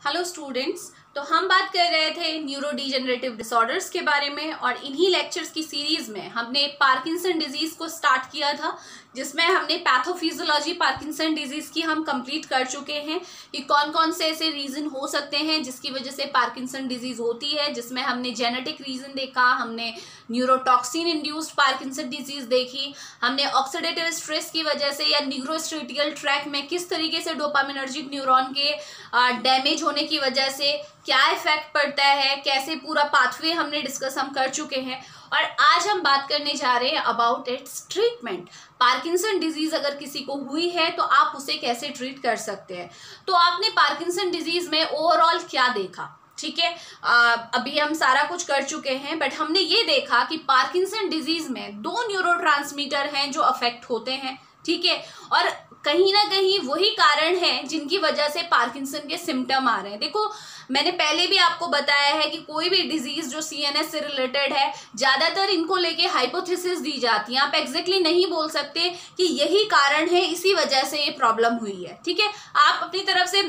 Hello students, तो हम बात कर रहे थे न्यूरोडीजेनरेटिव डिसऑर्डर्स के बारे में और इन्हीं लेक्चर्स की सीरीज में हमने पार्किंसन डिजीज को स्टार्ट किया था, जिसमें हमने पैथोफिजियोलॉजी पार्किंसन डिजीज की हम कंप्लीट कर चुके हैं कि कौन कौन से ऐसे रीजन हो सकते हैं जिसकी वजह से पार्किंसन डिजीज होती है, जिसमें हमने जेनेटिक रीजन देखा, हमने न्यूरोटॉक्सिन इंड्यूस्ड पार्किंसन डिजीज देखी, हमने ऑक्सीडेटिव स्ट्रेस की वजह से या न्यूरोस्ट्रेटियल ट्रैक में किस तरीके से डोपामिनर्जिक न्यूरॉन के डैमेज होने की वजह से क्या इफेक्ट पड़ता है, कैसे पूरा पाथवे हमने डिस्कस हम कर चुके हैं। और आज हम बात करने जा रहे हैं about it's treatment. Parkinson disease अगर किसी को हुई है तो आप उसे कैसे ट्रीट कर सकते हैं। तो आपने पार्किंसन डिजीज में ओवरऑल क्या देखा, ठीक है, अभी हम सारा कुछ कर चुके हैं, बट हमने ये देखा कि पार्किंसन डिजीज में दो न्यूरोट्रांसमीटर हैं जो अफेक्ट होते हैं, ठीक है, और कहीं ना कहीं वही कारण है जिनकी वजह से पार्किंसन के सिम्टम आ रहे हैं। देखो, मैंने पहले भी आपको बताया है कि कोई भी डिजीज जो सीएनएस से रिलेटेड है, ज्यादातर इनको लेके हाइपोथेसिस दी जाती है। आप एग्जैक्टली नहीं बोल सकते कि यही कारण है, इसी वजह से ये प्रॉब्लम हुई है, ठीक है। आप अपनी तरफ से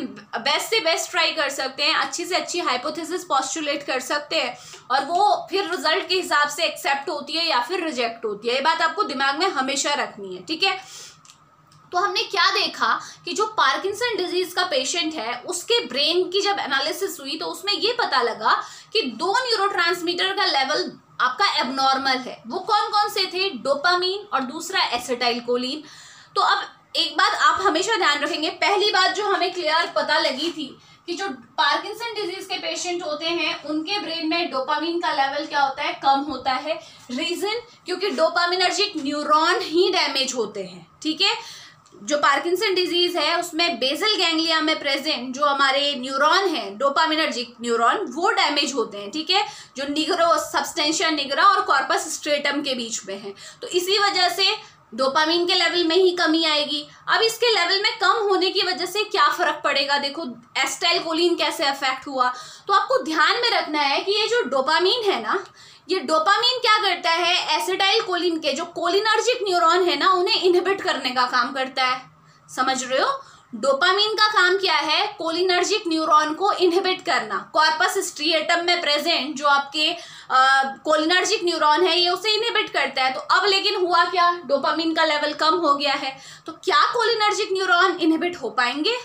बेस्ट ट्राई कर सकते हैं, अच्छी से अच्छी हाइपोथेसिस पॉस्टुलेट कर सकते हैं और वो फिर रिजल्ट के हिसाब से एक्सेप्ट होती है या फिर रिजेक्ट होती है। ये बात आपको दिमाग में हमेशा रखनी है, ठीक है। तो हमने क्या देखा कि जो पार्किंसन डिजीज का पेशेंट है उसके ब्रेन की जब एनालिसिस हुई तो उसमें ये पता लगा कि दो न्यूरोट्रांसमीटर का लेवल आपका एबनॉर्मल है। वो कौन कौन से थे? डोपामीन और दूसरा एसिटाइलकोलिन। तो अब एक बात आप हमेशा ध्यान रखेंगे, पहली बात जो हमें क्लियर पता लगी थी कि जो पार्किंसन डिजीज के पेशेंट होते हैं उनके ब्रेन में डोपामीन का लेवल क्या होता है? कम होता है। रीजन, क्योंकि डोपामिनर्जिक न्यूरॉन ही डैमेज होते हैं, ठीक है। जो पार्किंसन डिजीज है उसमें बेसल गैंग्लिया में प्रेजेंट जो हमारे न्यूरॉन है, डोपामिनर्जिक न्यूरॉन, वो डैमेज होते हैं, ठीक है, जो निग्रो, सब्सटेंशिया निग्रा और कॉर्पस स्ट्रेटम के बीच में है। तो इसी वजह से डोपामीन के लेवल में ही कमी आएगी। अब इसके लेवल में कम होने की वजह से क्या फर्क पड़ेगा? देखो, एसिटाइलकोलिन कैसे अफेक्ट हुआ। तो आपको ध्यान में रखना है कि ये जो डोपामीन है ना, ये डोपामीन क्या करता है? एसिटाइलकोलिन के जो कोलिनर्जिक न्यूरॉन है ना, उन्हें इनहिबिट करने का काम करता है। समझ रहे हो? डोपामीन का काम क्या है? कोलिनर्जिक न्यूरॉन को इनहिबिट करना। कॉर्पस स्ट्रिएटम में प्रेजेंट जो आपके कोलिनर्जिक न्यूरॉन है, ये उसे इनहिबिट करता है। तो अब लेकिन हुआ क्या? डोपामीन का लेवल कम हो गया है, तो क्या कोलिनर्जिक न्यूरॉन इनहिबिट हो पाएंगे?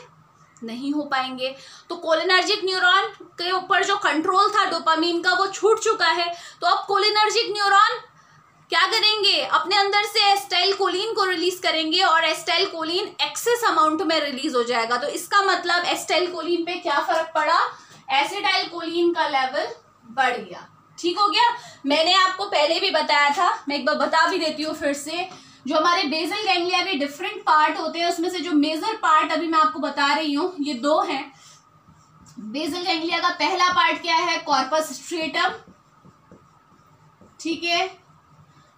नहीं हो पाएंगे। तो कोलिनर्जिक न्यूरॉन के ऊपर जो कंट्रोल था डोपामीन का, वो छूट चुका है। तो अब कोलिनर्जिक न्यूरॉन क्या करेंगे? अपने अंदर से एसिटाइलकोलिन को रिलीज करेंगे और एसिटाइलकोलिन एक्सेस अमाउंट में रिलीज हो जाएगा। तो इसका मतलब एसिटाइलकोलिन पे क्या फर्क पड़ा? एसिटाइलकोलिन का लेवल बढ़ गया। ठीक हो गया। मैंने आपको पहले भी बताया था, मैं एक बार बता भी देती हूँ फिर से। जो हमारे बेसल गैंग्लिया के डिफरेंट पार्ट होते हैं उसमें से जो मेजर पार्ट अभी मैं आपको बता रही हूँ, ये दो हैं। बेसल गैंग्लिया का पहला पार्ट क्या है? कॉर्पस स्ट्रेटम, ठीक है।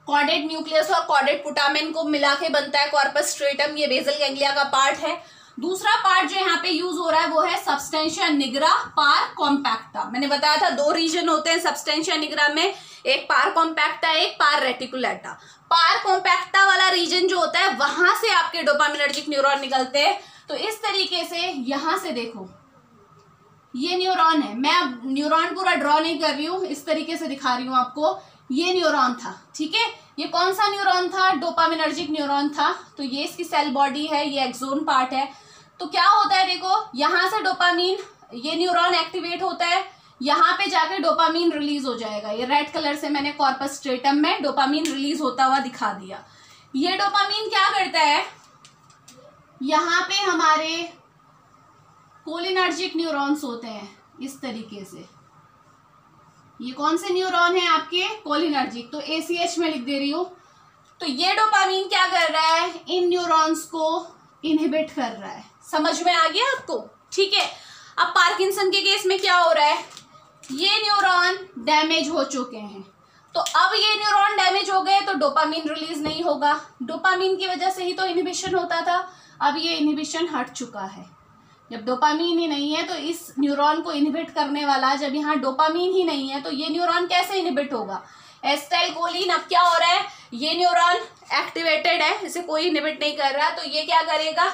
कॉर्डेट न्यूक्लियस और कॉर्डेट पुटामेन को मिला के बनता है कॉर्पस स्ट्रेटम, ये बेसल गैंग्लिया का पार्ट है। दूसरा पार्ट जो यहाँ पे यूज हो रहा है वो है सब्सटेंशिया निग्रा, पार कॉम्पैक्टा। मैंने बताया था दो रीजन होते हैं सब्सटेंशिया निग्रा में, एक पार कॉम्पैक्टा, एक पार रेटिकुलेटा। पार कॉम्पैक्टा वाला रीजन जो होता है वहां से आपके डोपामिनर्जिक न्यूरॉन निकलते हैं। तो इस तरीके से यहां से देखो, ये न्यूरॉन है। मैं अब न्यूरॉन पूरा ड्रॉ नहीं कर रही हूँ, इस तरीके से दिखा रही हूँ आपको। ये न्यूरॉन था, ठीक है। ये कौन सा न्यूरॉन था? डोपामिनर्जिक न्यूरॉन था। तो ये इसकी सेल बॉडी है, ये एक्सोन पार्ट है। तो क्या होता है, देखो, यहां से डोपामीन, ये न्यूरॉन एक्टिवेट होता है, यहाँ पे जाके डोपामीन रिलीज हो जाएगा। ये रेड कलर से मैंने कॉर्पस स्ट्रेटम में डोपामीन रिलीज होता हुआ दिखा दिया। ये डोपामीन क्या करता है? यहाँ पे हमारे कोलिनर्जिक न्यूरॉन्स होते हैं इस तरीके से। ये कौन से न्यूरॉन है आपके? कोलिनर्जिक। तो ACH में लिख दे रही हूँ। तो ये डोपामीन क्या कर रहा है? इन न्यूरॉन्स को इनहिबिट कर रहा है। समझ में आ गया आपको? ठीक है। अब पार्किंसन के केस में क्या हो रहा है? ये न्यूरॉन डैमेज हो चुके हैं। तो अब ये न्यूरॉन डैमेज हो गए तो डोपामीन रिलीज नहीं होगा। डोपामीन की वजह से ही तो इनहिबिशन होता था। अब ये इनहिबिशन हट चुका है। जब डोपामीन ही नहीं है तो इस न्यूरॉन को इनहिबिट करने वाला, जब यहाँ डोपामीन ही नहीं है तो ये न्यूरॉन कैसे इनहिबिट होगा? एसिटाइलकोलिन अब क्या हो रहा है? ये न्यूरॉन एक्टिवेटेड है, इसे कोई इनहिबिट नहीं कर रहा, तो ये क्या करेगा?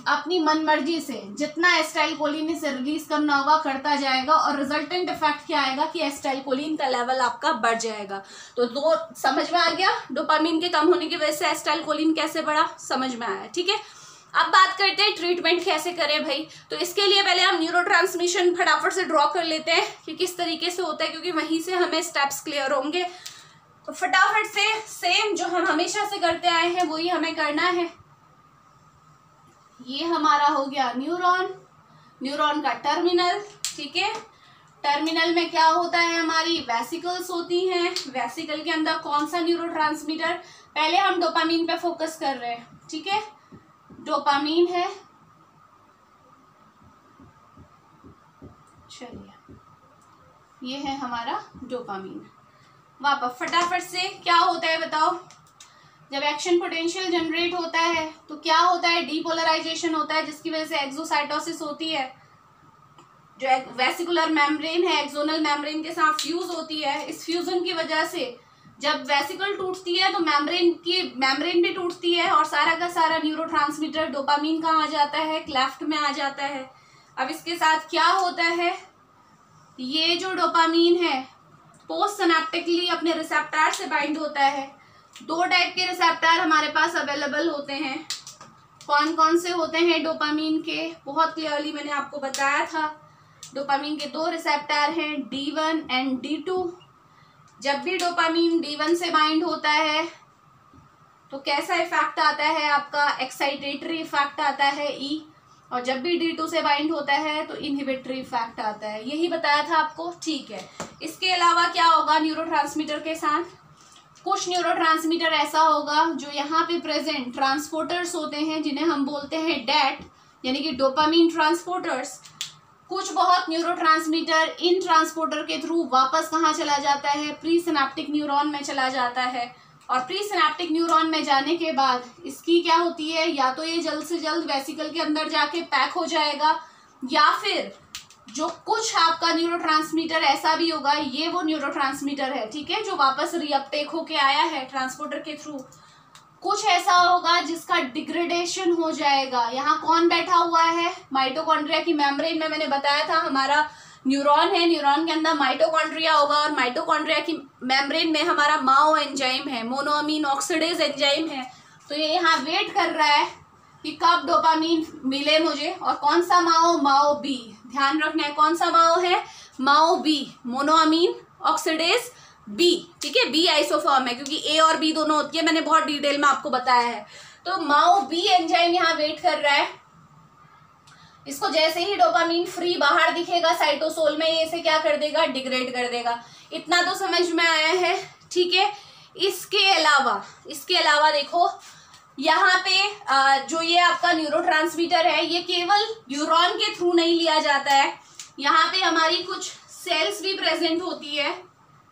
अपनी मनमर्जी से जितना एसिटाइलकोलिन इसे रिलीज करना होगा करता जाएगा और रिजल्टेंट इफेक्ट क्या आएगा कि एसिटाइलकोलिन का लेवल आपका बढ़ जाएगा। तो दो समझ में आ गया, डोपामीन के कम होने की वजह से एसिटाइलकोलिन कैसे बढ़ा, समझ में आया। ठीक है, अब बात करते हैं ट्रीटमेंट कैसे करें भाई। तो इसके लिए पहले हम न्यूरोट्रांसमिशन फटाफट से ड्रॉ कर लेते हैं कि किस तरीके से होता है, क्योंकि वहीं से हमें स्टेप्स क्लियर होंगे। तो फटाफट से सेम जो हम हमेशा से करते आए हैं वही हमें करना है। ये हमारा हो गया न्यूरॉन, न्यूरॉन का टर्मिनल। ठीक है, टर्मिनल में क्या होता है, हमारी वेसिकल्स होती हैं। वेसिकल के अंदर कौन सा न्यूरोट्रांसमीटर, पहले हम डोपामीन पे फोकस कर रहे हैं। ठीक है, डोपामीन है, चलिए ये है हमारा डोपामीन। वापस फटाफट से क्या होता है बताओ, जब एक्शन पोटेंशियल जनरेट होता है तो क्या होता है, डीपोलराइजेशन होता है, जिसकी वजह से एक्सोसाइटोसिस होती है। जो वेसिकुलर मेम्ब्रेन है एक्सोनल मेम्ब्रेन के साथ फ्यूज होती है। इस फ्यूजन की वजह से जब वेसिकल टूटती है तो मेम्ब्रेन भी टूटती है और सारा का सारा न्यूरोट्रांसमीटर डोपामीन कहाँ आ जाता है, क्लेफ्ट में आ जाता है। अब इसके साथ क्या होता है, ये जो डोपामीन है पोस्ट सिनेप्टिकली अपने रिसेप्टर से बाइंड होता है। दो टाइप के रिसेप्टर हमारे पास अवेलेबल होते हैं। कौन कौन से होते हैं डोपामीन के, बहुत क्लियरली मैंने आपको बताया था। डोपामीन के दो रिसेप्टर हैं, D1 एंड D2। जब भी डोपामीन D1 से बाइंड होता है तो कैसा इफेक्ट आता है आपका, एक्साइटेटरी इफेक्ट आता है E, और जब भी D2 से बाइंड होता है तो इनहिबिटरी इफेक्ट आता है। यही बताया था आपको। ठीक है, इसके अलावा क्या होगा न्यूरोट्रांसमीटर के साथ, कुछ न्यूरोट्रांसमीटर ऐसा होगा जो यहाँ पे प्रेजेंट ट्रांसपोर्टर्स होते हैं, जिन्हें हम बोलते हैं डैट, यानी कि डोपामीन ट्रांसपोर्टर्स। कुछ बहुत न्यूरोट्रांसमीटर इन ट्रांसपोर्टर के थ्रू वापस कहाँ चला जाता है, प्री सिनेप्टिक न्यूरॉन में चला जाता है। और प्री सिनेप्टिक न्यूरॉन में जाने के बाद इसकी क्या होती है, या तो ये जल्द से जल्द वेसिकल के अंदर जाके पैक हो जाएगा, या फिर जो कुछ आपका न्यूरोट्रांसमीटर ऐसा भी होगा, ये वो न्यूरोट्रांसमीटर है, ठीक है, जो वापस रीअपटेक होके आया है ट्रांसपोर्टर के थ्रू। कुछ ऐसा होगा जिसका डिग्रेडेशन हो जाएगा। यहाँ कौन बैठा हुआ है, माइटोकॉन्ड्रिया की मेम्ब्रेन में मैंने बताया था हमारा न्यूरॉन है, न्यूरॉन के अंदर माइटोकॉन्ड्रिया होगा, और माइटोकॉन्ड्रिया की मेम्ब्रेन में हमारा माओ एंजाइम है, मोनोअमीन ऑक्सीडेज एंजाइम है। तो ये यहाँ वेट कर रहा है कि कब डोपामीन मिले मुझे, और कौन सा माओ, माओ बी। ध्यान रखना है कौन सा माओ है, MAO B, monoamine oxidase B. ठीक है, बी आइसोफॉर्म है क्योंकि ए और बी दोनों होती है, मैंने बहुत डिटेल में आपको बताया है। तो माओ बी एंजाइम यहाँ वेट कर रहा है। इसको जैसे ही डोपामीन फ्री बाहर दिखेगा साइटोसोल में, ये इसे क्या कर देगा, डिग्रेड कर देगा। इतना तो समझ में आया है। ठीक है, इसके अलावा देखो यहाँ पे जो ये आपका न्यूरोट्रांसमीटर है, ये केवल न्यूरॉन के थ्रू नहीं लिया जाता है। यहाँ पे हमारी कुछ सेल्स भी प्रेजेंट होती है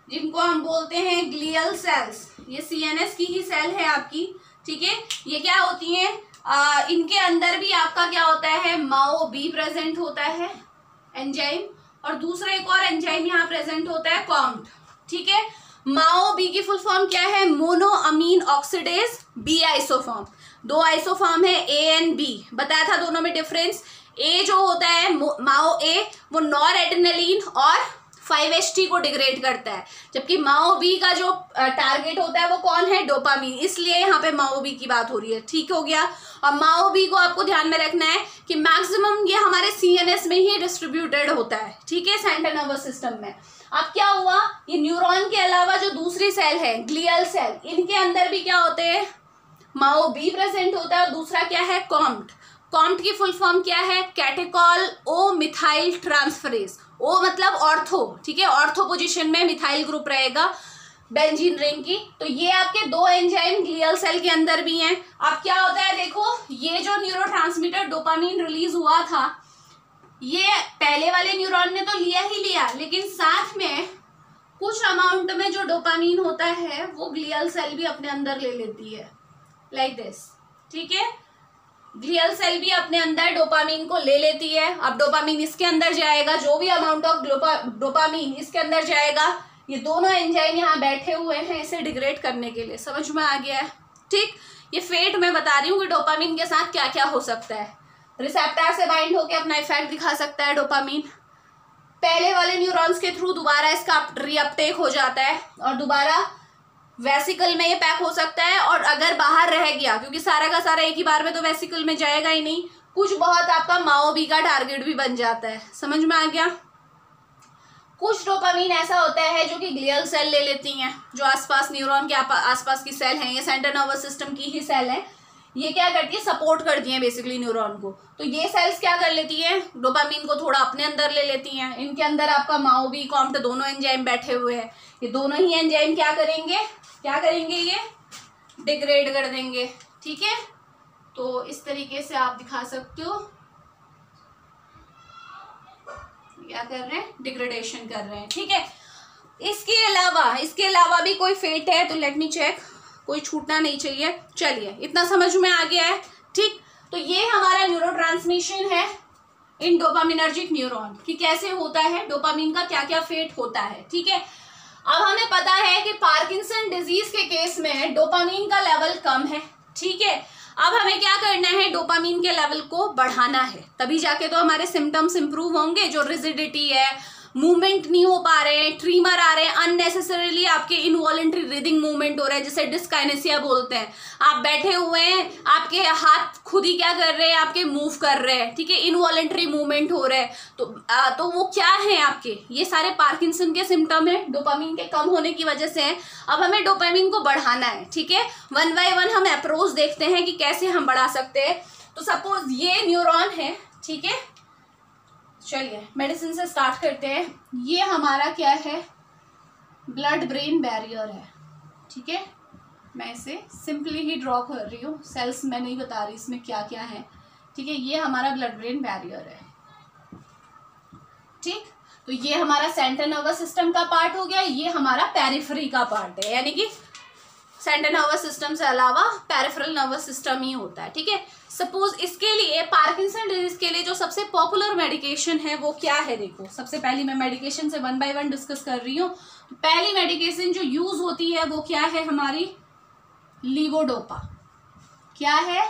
जिनको हम बोलते हैं ग्लियल सेल्स। ये CNS की ही सेल है आपकी। ठीक है, ये क्या होती हैं, इनके अंदर भी आपका क्या होता है, माओ बी प्रेजेंट होता है एंजाइम, और दूसरा एक और एंजाइम यहाँ प्रेजेंट होता है कॉम्ट। ठीक है, माओ बी की फुल फॉर्म क्या है, मोनोअमीन ऑक्सीडेज बी आइसोफॉर्म। दो आइसोफॉर्म है ए एंड बी, बताया था दोनों में डिफरेंस। ए जो होता है माओ ए, वो नॉर एडेनिलीन और 5-HT को डिग्रेड करता है, जबकि माओ बी का जो टारगेट होता है वो कौन है, डोपामीन, इसलिए यहाँ पे माओ बी की बात हो रही है। ठीक हो गया। और माओ बी को आपको ध्यान में रखना है कि मैक्सिमम ये हमारे CNS में ही डिस्ट्रीब्यूटेड होता है। ठीक है, सेंट्रल नर्वस सिस्टम में। अब क्या हुआ, ये न्यूरॉन के अलावा जो दूसरी सेल है ग्लियल सेल, इनके अंदर भी क्या होते हैं, माओ बी प्रेजेंट होता है, और दूसरा क्या है, कॉम्ट। कॉम्ट की फुल फॉर्म क्या है, कैटेकॉल ओ मिथाइल ट्रांसफरेज। ओ मतलब ऑर्थो, ठीक है, ऑर्थो पोजीशन में मिथाइल ग्रुप रहेगा बेंजीन रिंग की। तो ये आपके दो एंजाइम ग्लियल सेल के अंदर भी हैं। अब क्या होता है, देखो ये जो न्यूरोट्रांसमीटर डोपामीन रिलीज हुआ था, ये पहले वाले न्यूरॉन ने तो लिया ही लिया, लेकिन साथ में कुछ अमाउंट में जो डोपामीन होता है वो ग्लियल सेल भी अपने अंदर ले लेती है, लाइक दिस। ठीक है, ग्लियल सेल भी अपने अंदर डोपामीन को ले लेती है। अब डोपामीन इसके अंदर जाएगा, जो भी अमाउंट ऑफ डोपामीन इसके अंदर जाएगा, ये दोनों एंजाइम यहाँ बैठे हुए हैं इसे डिग्रेड करने के लिए। समझ में आ गया है। ठीक, ये फेट मैं बता रही हूँ कि डोपामीन के साथ क्या क्या हो सकता है। रिसेप्टर से बाइंड होकर अपना इफेक्ट दिखा सकता है डोपामीन। पहले वाले न्यूरॉन्स के थ्रू दोबारा इसका रीअपटेक हो जाता है और दोबारा वेसिकल में ये पैक हो सकता है। और अगर बाहर रह गया, क्योंकि सारा का सारा एक ही बार में तो वेसिकल में जाएगा ही नहीं, कुछ बहुत आपका माओबी का टारगेट भी बन जाता है। समझ में आ गया? कुछ डोपामीन ऐसा होता है जो कि ग्लियल सेल ले लेती हैं, जो आसपास न्यूरॉन के आसपास की सेल हैं, ये सेंट्रल नर्वस सिस्टम की ही सेल है, ये क्या करती है, सपोर्ट करती हैं बेसिकली न्यूरॉन को। तो ये सेल्स क्या कर लेती हैं, डोपामीन को थोड़ा अपने अंदर ले लेती हैं। इनके अंदर आपका माओबी कॉम्ट दोनों एंजाइम बैठे हुए हैं। ये दोनों ही एंजाइम क्या करेंगे, ये डिग्रेड कर देंगे। ठीक है, तो इस तरीके से आप दिखा सकते हो क्या कर रहे हैं, डिग्रेडेशन कर रहे हैं। ठीक है, इसके अलावा भी कोई फेट है तो लेट मी चेक, कोई छूटना नहीं चाहिए। चलिए, इतना समझ में आ गया है। ठीक, तो ये हमारा न्यूरोट्रांसमिशन है इन डोपामिनर्जिक न्यूरॉन कि कैसे होता है, डोपामिन का क्या क्या फेट होता है। ठीक है, अब हमें पता है कि पार्किंसन डिजीज के केस में डोपामिन का लेवल कम है। ठीक है, अब हमें क्या करना है, डोपामिन के लेवल को बढ़ाना है, तभी जाके तो हमारे सिम्टम्स इंप्रूव होंगे। जो रिजिडिटी है, मूवमेंट नहीं हो पा रहे हैं, ट्रीमर आ रहे हैं, अननेसेसरीली आपके इनवॉलेंट्री ब्रीदिंग मूवमेंट हो रहा है, जिसे डिस्काइनेसिया बोलते हैं। आप बैठे हुए हैं, आपके हाथ खुद ही क्या कर रहे हैं, आपके मूव कर रहे हैं। ठीक है, इनवॉलेंट्री मूवमेंट हो रहा है, तो वो क्या है आपके, ये सारे पार्किंसन के सिम्टम है, डोपामिन के कम होने की वजह से है। अब हमें डोपामिन को बढ़ाना है। ठीक है, वन बाय वन हम अप्रोच देखते हैं कि कैसे हम बढ़ा सकते हैं। तो सपोज ये न्यूरॉन है, ठीक है, चलिए मेडिसिन से स्टार्ट करते हैं। ये हमारा क्या है, ब्लड ब्रेन बैरियर है। ठीक है, मैं इसे सिंपली ही ड्रॉ कर रही हूँ, सेल्स मैं नहीं बता रही इसमें क्या क्या है। ठीक है, ये हमारा ब्लड ब्रेन बैरियर है। ठीक, तो ये हमारा सेंट्रल नर्वस सिस्टम का पार्ट हो गया, ये हमारा पेरिफेरी का पार्ट है, यानी कि सेंट्रल नर्वस सिस्टम से अलावा पेरिफेरल नर्वस सिस्टम ही होता है। ठीक है, सपोज इसके लिए पार्किंसन डिजीज के लिए जो सबसे पॉपुलर मेडिकेशन है वो क्या है, देखो सबसे पहली मैं मेडिकेशन से वन बाय वन डिस्कस कर रही हूँ। तो पहली मेडिकेशन जो यूज होती है वो क्या है, हमारी लीवोडोपा। क्या है,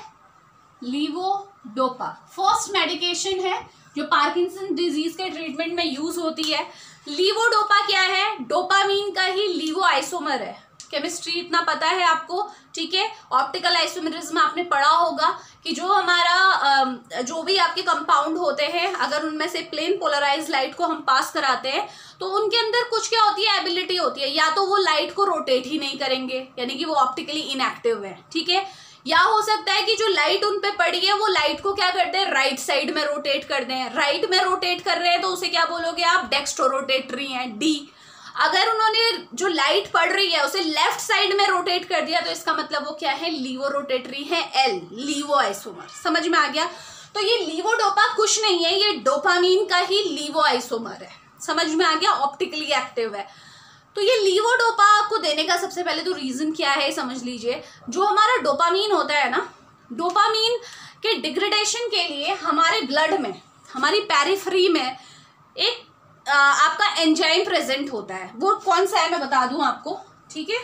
लीवोडोपा फर्स्ट मेडिकेशन है जो पार्किंसन डिजीज के ट्रीटमेंट में यूज होती है। लीवोडोपा क्या है, डोपामीन का ही लीवो आइसोमर है। केमिस्ट्री इतना पता है आपको। ठीक है, ऑप्टिकल आइसोमेरिज्म आपने पढ़ा होगा कि जो हमारा जो भी आपके कंपाउंड होते हैं, अगर उनमें से प्लेन पोलराइज लाइट को हम पास कराते हैं तो उनके अंदर कुछ क्या होती है, एबिलिटी होती है, या तो वो लाइट को रोटेट ही नहीं करेंगे, यानी कि वो ऑप्टिकली इनएक्टिव है। ठीक है, या हो सकता है कि जो लाइट उन पे पड़ी है वो लाइट को क्या करते हैं, राइट साइड में रोटेट कर दें। राइट में रोटेट कर रहे हैं तो उसे क्या बोलोगे आप, डेक्स्ट्रो रोटेटरी है, डी। अगर उन्होंने जो लाइट पड़ रही है उसे लेफ्ट साइड में रोटेट कर दिया तो इसका मतलब वो क्या है, लीवो रोटेटरी है, एल, लीवो आइसोमर। समझ में आ गया? तो ये लीवोडोपा कुछ नहीं है, ये डोपामीन का ही लीवो आइसोमर है। समझ में आ गया? ऑप्टिकली एक्टिव है। तो ये लीवोडोपा को देने का सबसे पहले तो रीजन क्या है समझ लीजिए। जो हमारा डोपामीन होता है ना, डोपामीन के डिग्रेडेशन के लिए हमारे ब्लड में, हमारी पेरिफेरी में एक आपका एंजाइम प्रेजेंट होता है। वो कौन सा है मैं बता दूं आपको। ठीक है,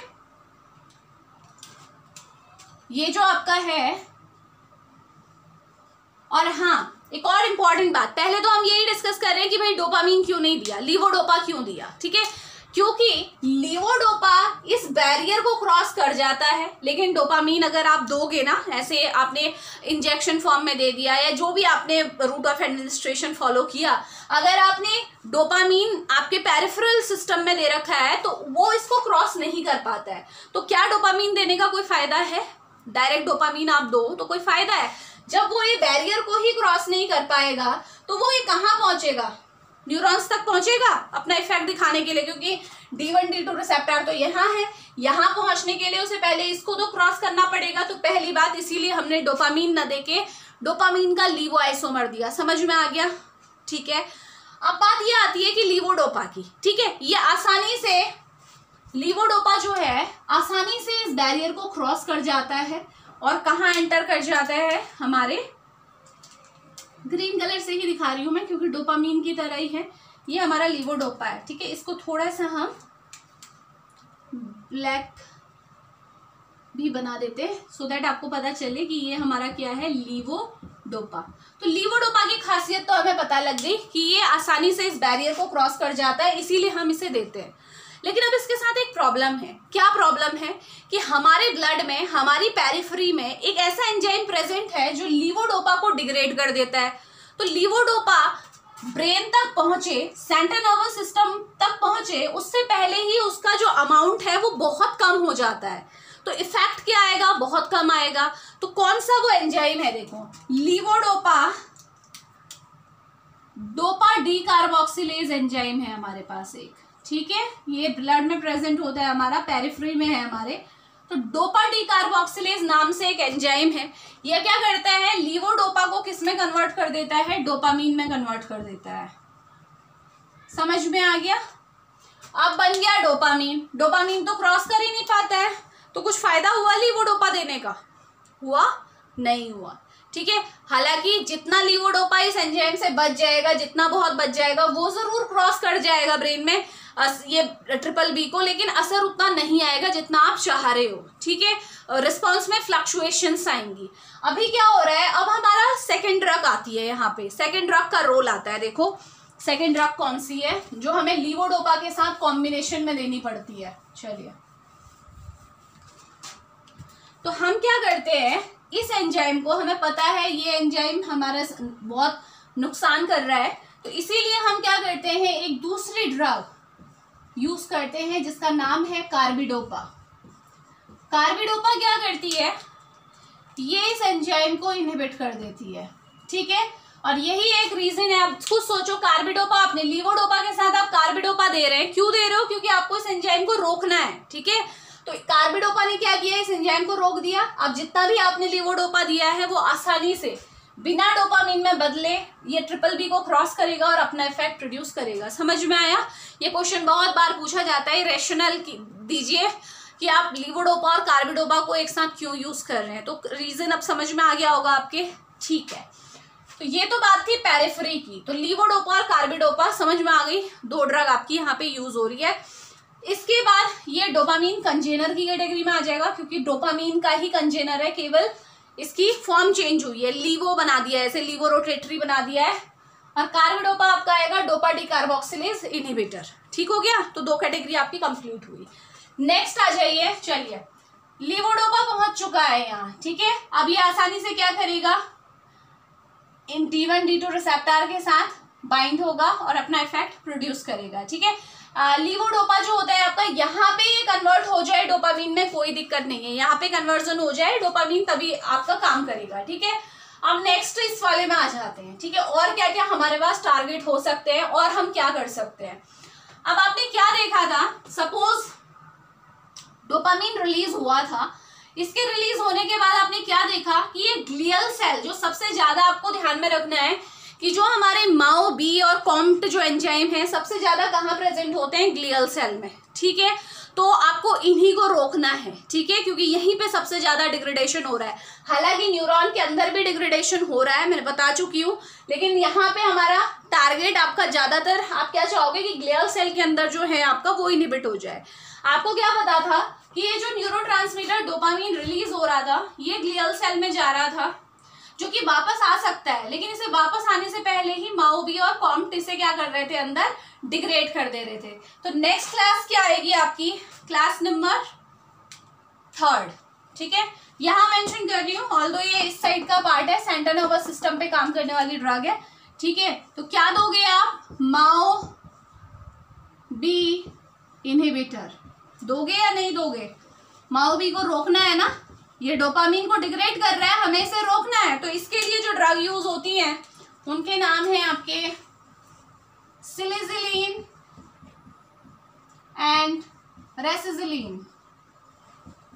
ये जो आपका है, और हाँ एक और इम्पॉर्टेंट बात, पहले तो हम यही डिस्कस कर रहे हैं कि भाई डोपामीन क्यों नहीं दिया, लीवोडोपा क्यों दिया। ठीक है, क्योंकि लीवोडोपा इस बैरियर को क्रॉस कर जाता है, लेकिन डोपामीन अगर आप दोगे ना, ऐसे आपने इंजेक्शन फॉर्म में दे दिया या जो भी आपने रूट ऑफ एडमिनिस्ट्रेशन फॉलो किया, अगर आपने डोपामीन आपके पेरिफेरल सिस्टम में दे रखा है तो वो इसको क्रॉस नहीं कर पाता है। तो क्या डोपामीन देने का कोई फायदा है? डायरेक्ट डोपामीन आप दो तो कोई फायदा है? जब वो ये बैरियर को ही क्रॉस नहीं कर पाएगा तो वो ये कहाँ पहुंचेगा, न्यूरॉन्स तक पहुंचेगा अपना इफेक्ट दिखाने के लिए, क्योंकि D1 D2 रिसेप्टर तो यहाँ है। यहाँ पहुंचने के लिए उसे पहले इसको तो क्रॉस करना पड़ेगा। तो पहली बात, इसीलिए हमने डोपामीन न देके डोपामीन का लीवो आइसोमर दिया। समझ में आ गया? ठीक है, अब बात ये आती है कि लीवोडोपा की। ठीक है, ये आसानी से, लीवोडोपा जो है आसानी से इस बैरियर को क्रॉस कर जाता है और कहाँ एंटर कर जाता है, हमारे ग्रीन कलर से ही दिखा रही हूं मैं क्योंकि डोपामीन की तरह ही है, ये हमारा लीवोडोपा है। ठीक है, इसको थोड़ा सा हम ब्लैक भी बना देते हैं सो दैट आपको पता चले कि ये हमारा क्या है, लीवोडोपा डोपा। तो लीवोडोपा की खासियत तो हमें पता लग गई कि ये आसानी से इस बैरियर को क्रॉस कर जाता है, इसीलिए हम इसे देते हैं। लेकिन अब इसके साथ एक प्रॉब्लम है। क्या प्रॉब्लम है? कि हमारे ब्लड में, हमारी पेरिफेरी में एक ऐसा एंजाइम प्रेजेंट है जो लीवोडोपा को डिग्रेड कर देता है। तो लीवोडोपा ब्रेन तक पहुंचे, सेंट्रल नर्वस सिस्टम तक पहुंचे, उससे पहले ही उसका जो अमाउंट है वो बहुत कम हो जाता है। तो इफेक्ट क्या आएगा? बहुत कम आएगा। तो कौन सा वो एंजाइम है? देखो, levodopa dopa D carboxylase enzyme है हमारे पास एक, ठीक है। ये ब्लड में प्रेजेंट होता है, हमारा पेरिफेरी में है हमारे। तो डोपा डी कार्बोक्सिलेज नाम से एक एंजाइम है। यह क्या करता है? लीवोडोपा को किस में कन्वर्ट कर देता है? डोपामीन में कन्वर्ट कर देता है। समझ में आ गया? अब बन गया डोपामीन। डोपामीन तो क्रॉस कर ही नहीं पाता है, तो कुछ फायदा हुआ लीवोडोपा देने का? हुआ नहीं हुआ, ठीक है। हालांकि जितना लीवोडोपा इस एंजाइम से बच जाएगा, जितना बहुत बच जाएगा, वो जरूर क्रॉस कर जाएगा ब्रेन में ये ट्रिपल बी को, लेकिन असर उतना नहीं आएगा जितना आप चाह रहे हो, ठीक है। रिस्पॉन्स में फ्लक्चुएशंस आएंगी। अभी क्या हो रहा है? अब हमारा सेकेंड ड्रग आती है यहाँ पे, सेकेंड ड्रग का रोल आता है। देखो सेकेंड ड्रग कौन सी है जो हमें लीवोडोपा के साथ कॉम्बिनेशन में देनी पड़ती है। चलिए, तो हम क्या करते हैं, इस एंजाइम को, हमें पता है ये एंजाइम हमारा बहुत नुकसान कर रहा है, तो इसीलिए हम क्या करते हैं, एक दूसरी ड्रग यूज करते हैं जिसका नाम है कार्बिडोपा। कार्बिडोपा क्या करती है? ये इस एंजाइम को इनहिबिट कर देती है, ठीक है। और यही एक रीजन है, आप खुद सोचो, कार्बिडोपा, आपने लीवोडोपा के साथ आप कार्बिडोपा दे रहे हैं, क्यों दे रहे हो? क्योंकि आपको इस एंजाइम को रोकना है, ठीक है। तो कार्बिडोपा ने क्या किया? इस एंजाइम को रोक दिया। अब जितना भी आपने लीवोडोपा दिया है वो आसानी से बिना डोपामीन में बदले ये ट्रिपल बी को क्रॉस करेगा और अपना इफेक्ट प्रोड्यूस करेगा। समझ में आया? ये क्वेश्चन बहुत बार पूछा जाता है, रेशनल दीजिए कि आप लीवोडोपा और कार्बिडोपा को एक साथ क्यों यूज कर रहे हैं। तो रीजन अब समझ में आ गया होगा आपके, ठीक है। तो ये तो बात थी पेरिफेरी की। तो लीवोडोपा और कार्बिडोपा समझ में आ गई, दो ड्रग आपकी यहाँ पे यूज हो रही है। इसके बाद ये डोपामीन कंजेनर की कैटेगरी में आ जाएगा, क्योंकि डोपामीन का ही कंजेनर है, केवल इसकी फॉर्म चेंज हुई है, लीवो बना दिया है, ऐसे लीवो रोटेटरी बना दिया है। और कार्बिडोपा आपका आएगा डोपा डी कार्बोक्सिलेज इनहिबिटर। ठीक हो गया? तो दो कैटेगरी आपकी कंप्लीट हुई। नेक्स्ट आ जाइए, चलिए, लीवोडोपा पहुंच चुका है यहाँ, ठीक है। अब ये आसानी से क्या करेगा, इन D1 D2 रिसेप्टर के साथ बाइंड होगा और अपना इफेक्ट प्रोड्यूस करेगा, ठीक है। लीवोडोपा जो होता है आपका, यहाँ पे ये कन्वर्ट हो जाए डोपामीन में कोई दिक्कत नहीं है, यहाँ पे कन्वर्जन हो जाए डोपामीन तभी आपका काम करेगा, ठीक है। अब नेक्स्ट इस वाले में आ जाते हैं, ठीक है। और क्या क्या हमारे पास टारगेट हो सकते हैं और हम क्या कर सकते हैं। अब आपने क्या देखा था, सपोज डोपामीन रिलीज हुआ था, इसके रिलीज होने के बाद आपने क्या देखा कि ये ग्लियल सेल, जो सबसे ज्यादा आपको ध्यान में रखना है कि जो हमारे माओ बी और कॉम्ट जो एंजाइम है सबसे ज्यादा कहाँ प्रेजेंट होते हैं, ग्लियल सेल में, ठीक है। तो आपको इन्हीं को रोकना है, ठीक है, क्योंकि यहीं पे सबसे ज्यादा डिग्रेडेशन हो रहा है। हालांकि न्यूरॉन के अंदर भी डिग्रेडेशन हो रहा है, मैंने बता चुकी हूँ, लेकिन यहाँ पे हमारा टारगेट आपका ज्यादातर, आप क्या चाहोगे कि ग्लियल सेल के अंदर जो है आपका वो इनहिबिट हो जाए। आपको क्या पता था कि ये जो न्यूरोट्रांसमीटर डोपामीन रिलीज हो रहा था, ये ग्लियल सेल में जा रहा था, जो कि वापस आ सकता है, लेकिन इसे वापस आने से पहले ही माओ बी और कॉम्ट इसे क्या कर रहे थे, अंदर डिग्रेड कर दे रहे थे। तो नेक्स्ट क्लास क्या आएगी आपकी, क्लास नंबर 3, ठीक है। यहां मेंशन कर रही हूँ, ऑल्दो ये इस साइड का पार्ट है, सेंट्रल नर्वस सिस्टम पे काम करने वाली ड्रग है, ठीक है। तो क्या दोगे आप, माओ बी इनहिबिटर दोगे या नहीं दोगे? माओ बी को रोकना है ना, ये डोपामीन को डिग्रेड कर रहा है, हमें इसे रोकना है। तो इसके लिए जो ड्रग यूज होती हैं उनके नाम है आपके सिलिजिलिन एंड रेसिजिलिन।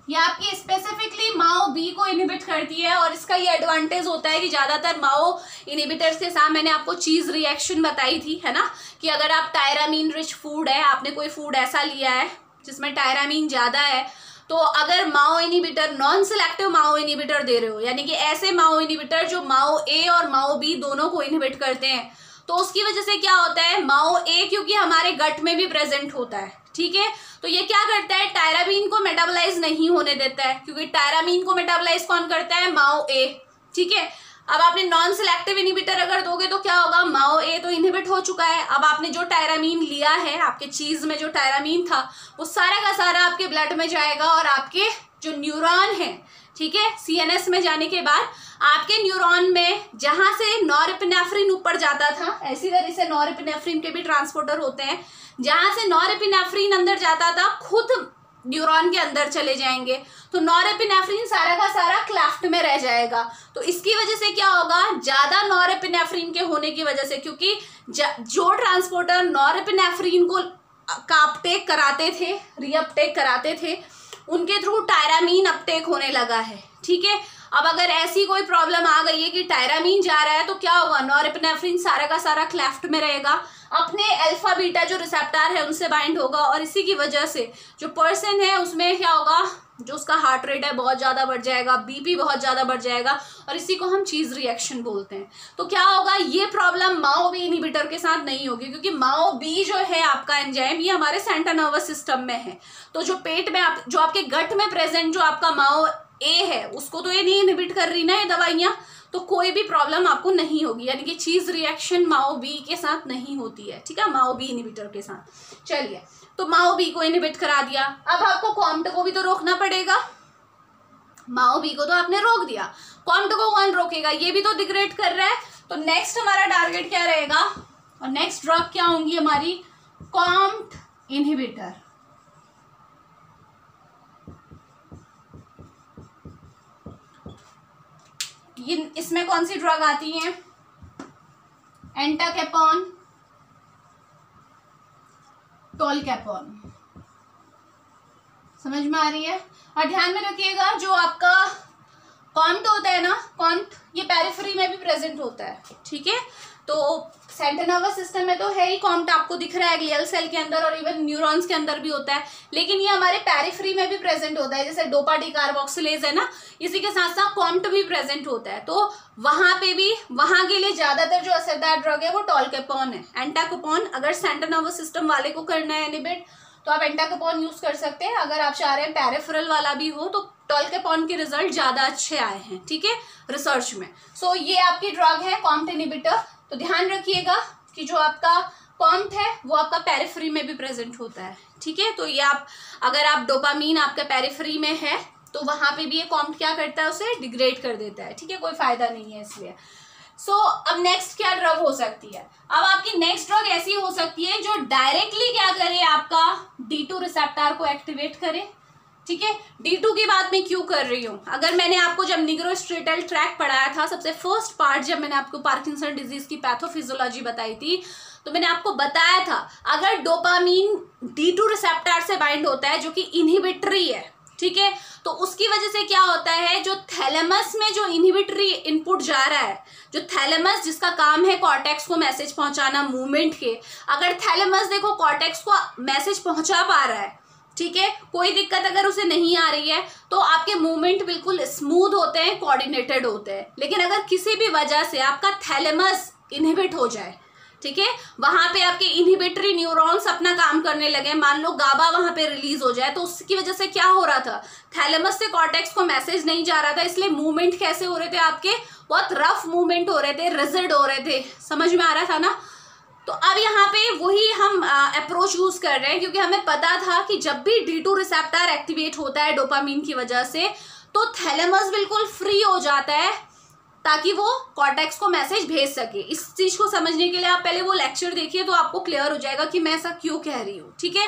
ये आपकी स्पेसिफिकली माओ बी को इनहिबिट करती है, और इसका ये एडवांटेज होता है कि ज्यादातर माओ इनहिबिटर्स के साथ, मैंने आपको चीज रिएक्शन बताई थी, है ना, कि अगर आप टायरामीन रिच फूड है, आपने कोई फूड ऐसा लिया है जिसमें टायरामीन ज्यादा है, तो अगर माओ इनहिबिटर, नॉन सिलेक्टिव माओ इनहिबिटर दे रहे हो, यानी कि ऐसे माओ इनहिबिटर जो माओ ए और माओ बी दोनों को इनहिबिट करते हैं, तो उसकी वजह से क्या होता है, माओ ए क्योंकि हमारे गट में भी प्रेजेंट होता है, ठीक है, तो ये क्या करता है, टायरामीन को मेटाबोलाइज नहीं होने देता है, क्योंकि टायरामीन को मेटाबोलाइज कौन करता है, माओ ए, ठीक है। अब आपने नॉन सिलेक्टिव इनहिबिटर अगर दोगे तो क्या होगा, माओ ए तो इनहिबिट हो चुका है। अब आपने जो टायरामीन लिया है, आपके चीज में जो टायरामीन था वो सारा का सारा आपके ब्लड में जाएगा और आपके जो न्यूरॉन है, ठीक है, सीएनएस में जाने के बाद आपके न्यूरॉन में जहां से नॉरएपिनेफ्रिन ऊपर जाता था, ऐसी तरह से नॉरएपिनेफ्रिन के भी ट्रांसपोर्टर होते हैं, जहां से नॉरएपिनेफ्रिन अंदर जाता था खुद न्यूरॉन के अंदर चले जाएंगे, तो नॉरएपिनेफ्रिन सारा का सारा क्लेफ्ट में रह जाएगा। तो इसकी वजह से क्या होगा, ज्यादा नॉरएपिनेफ्रिन के होने की वजह से, क्योंकि जो ट्रांसपोर्टर नॉरएपिनेफ्रिन को का अपटेक कराते थे, रीअपटेक कराते थे, उनके थ्रू टायरामीन अपटेक होने लगा है, ठीक है। अब अगर ऐसी कोई प्रॉब्लम आ गई है कि टायरामीन जा रहा है तो क्या होगा, नॉरएपिनेफ्रिन सारा का सारा क्लेफ्ट में रहेगा, अपने अल्फा बीटा जो रिसेप्टर है उनसे बाइंड होगा, और इसी की वजह से जो पर्सन है उसमें क्या होगा, जो उसका हार्ट रेट है बहुत ज़्यादा बढ़ जाएगा, बीपी बहुत ज़्यादा बढ़ जाएगा, और इसी को हम चीज़ रिएक्शन बोलते हैं। तो क्या होगा, ये प्रॉब्लम माओ बी इनहिबिटर के साथ नहीं होगी, क्योंकि माओ बी जो है आपका एंजाइम, ये हमारे सेंट्रल नर्वस सिस्टम में है। तो जो पेट में जो आपके गट में प्रेजेंट जो आपका माओ ए है, उसको तो ये नहीं इनहिबिट कर रही ना ये दवाइयाँ, तो कोई भी प्रॉब्लम आपको नहीं होगी, यानी कि चीज रिएक्शन माओ बी के साथ नहीं होती है, ठीक है, माओ बी इनहिबिटर के साथ। चलिए, तो माओ बी को इनहिबिट करा दिया, अब आपको कॉम्ट को भी तो रोकना पड़ेगा। माओ बी को तो आपने रोक दिया, कॉम्ट को कौन रोकेगा, ये भी तो डिग्रेड कर रहा है। तो नेक्स्ट हमारा टारगेट क्या रहेगा, और नेक्स्ट ड्रग क्या होंगी हमारी, कॉम्ट इनहिबिटर। ये इसमें कौन सी ड्रग आती है, एंटाकेपॉन, टोलकेपॉन, समझ में आ रही है। और ध्यान में रखिएगा, जो आपका कॉम्ट होता है ना, कॉम्ट ये पेरिफेरी में भी प्रेजेंट होता है, ठीक है। तो सेंट्रल नर्वस सिस्टम में तो है ही, कॉम्ट आपको दिख रहा है ग्लियल सेल के अंदर, और इवन न्यूरॉन्स के अंदर भी होता है, लेकिन ये हमारे पेरिफेरी में भी प्रेजेंट होता है, जैसे डोपा डी कार्बोक्सिलेज है ना, इसी के साथ साथ कॉम्ट भी प्रेजेंट होता है। तो वहां पे भी, वहां के लिए ज्यादातर जो असरदार ड्रग है वो टोलकेपॉन है। एंटाकेपॉन अगर सेंट्रल नर्वस सिस्टम वाले को करना है इनहिबिट, तो आप एंटाकेपॉन यूज कर सकते हैं। अगर आप चाह रहे हैं पेरिफेरल वाला भी हो, तो टोलकेपॉन के रिजल्ट ज्यादा अच्छे आए हैं, ठीक है, रिसर्च में। सो ये आपकी ड्रग है कॉम्ट इनहिबिटर। तो ध्यान रखिएगा कि जो आपका कॉम्ट है वो आपका पेरिफेरी में भी प्रेजेंट होता है, ठीक है। तो ये आप, अगर आप डोपामीन आपका पेरिफेरी में है तो वहां पे भी ये कॉम्ट क्या करता है, उसे डिग्रेड कर देता है, ठीक है, कोई फायदा नहीं है इसलिए। अब नेक्स्ट क्या ड्रग हो सकती है, अब आपकी नेक्स्ट ड्रग ऐसी हो सकती है जो डायरेक्टली क्या करे, आपका D2 रिसेप्टर को एक्टिवेट करे, ठीक है। D2 की बात मैं क्यों कर रही हूँ, अगर मैंने आपको जब निग्रोस्ट्रेटल ट्रैक पढ़ाया था, सबसे फर्स्ट पार्ट, जब मैंने आपको पार्किंसन डिजीज की पैथोफिजियोलॉजी बताई थी, तो मैंने आपको बताया था अगर डोपामीन D2 रिसेप्टर से बाइंड होता है जो कि इनहिबिटरी है, ठीक है, तो उसकी वजह से क्या होता है, जो थैलेमस में जो इनहिबिटरी इनपुट जा रहा है, जो थैलेमस जिसका काम है कॉर्टेक्स को मैसेज पहुंचाना मूवमेंट के, अगर थैलेमस देखो कॉर्टेक्स को मैसेज पहुंचा पा रहा है, ठीक है, कोई दिक्कत अगर उसे नहीं आ रही है, तो आपके मूवमेंट बिल्कुल स्मूथ होते हैं, कोऑर्डिनेटेड होते हैं। लेकिन अगर किसी भी वजह से आपका थैलेमस इनहिबिट हो जाए, ठीक है, वहां पे आपके इनहिबिटरी न्यूरॉन्स अपना काम करने लगे, मान लो गाबा वहां पे रिलीज हो जाए, तो उसकी वजह से क्या हो रहा था, थैलेमस से कॉर्टेक्स को मैसेज नहीं जा रहा था, इसलिए मूवमेंट कैसे हो रहे थे आपके, बहुत रफ मूवमेंट हो रहे थे, रिजिड हो रहे थे, समझ में आ रहा था ना। तो अब यहाँ पे वही हम अप्रोच यूज कर रहे हैं, क्योंकि हमें पता था कि जब भी D2 रिसेप्टर एक्टिवेट होता है डोपामीन की वजह से, तो थैलेमस बिल्कुल फ्री हो जाता है ताकि वो कॉर्टेक्स को मैसेज भेज सके। इस चीज को समझने के लिए आप पहले वो लेक्चर देखिए, तो आपको क्लियर हो जाएगा कि मैं ऐसा क्यों कह रही हूँ, ठीक है।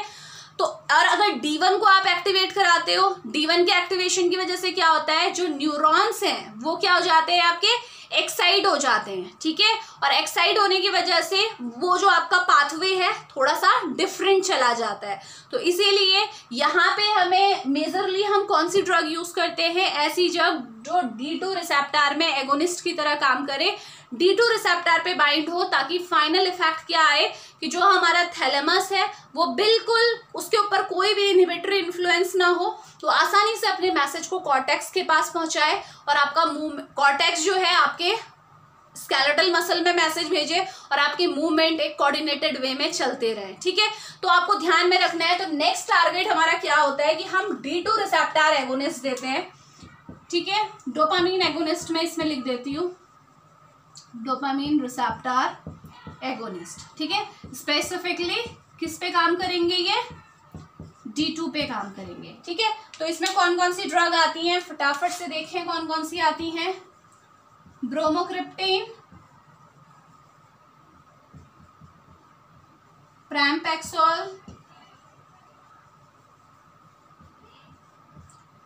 तो और अगर D1 को आप एक्टिवेट कराते हो, D1 के एक्टिवेशन की वजह से क्या होता है, जो न्यूरॉन्स हैं वो क्या हो जाते हैं, आपके एक्साइड हो जाते हैं, ठीक है, और एक्साइड होने की वजह से वो जो आपका पाथवे है थोड़ा सा डिफरेंट चला जाता है। तो इसीलिए यहाँ पे हमें मेजरली हम कौन सी ड्रग यूज करते हैं, ऐसी ड्रग जो D2 रिसेप्टर में एगोनिस्ट की तरह काम करे, D2 रिसेप्टर पे बाइंड हो, ताकि फाइनल इफेक्ट क्या आए कि जो हमारा थैलेमस है वो बिल्कुल, उसके ऊपर कोई भी इनहिबिटरी इन्फ्लुएंस ना हो, तो आसानी से अपने मैसेज को कॉर्टेक्स के पास पहुंचाए, और आपका कॉर्टेक्स जो है आपके स्केलेटल मसल में मैसेज भेजे, और आपके मूवमेंट एक कोऑर्डिनेटेड वे में चलते रहे, ठीक है। तो आपको ध्यान में रखना है। तो नेक्स्ट टारगेट हमारा क्या होता है कि हम D2 रिसेप्टर एगोनिस्ट देते हैं, ठीक है, डोपामीन एगोनिस्ट में इसमें लिख देती हूँ, डोपामीन रिसेप्टर एगोनिस्ट, ठीक है। स्पेसिफिकली किस पे काम करेंगे, ये D2 पे काम करेंगे, ठीक है। तो इसमें कौन कौन सी ड्रग आती हैं, फटाफट से देखें कौन कौन सी आती हैं। ब्रोमोक्रिप्टेन, प्रैम्पैक्सोल,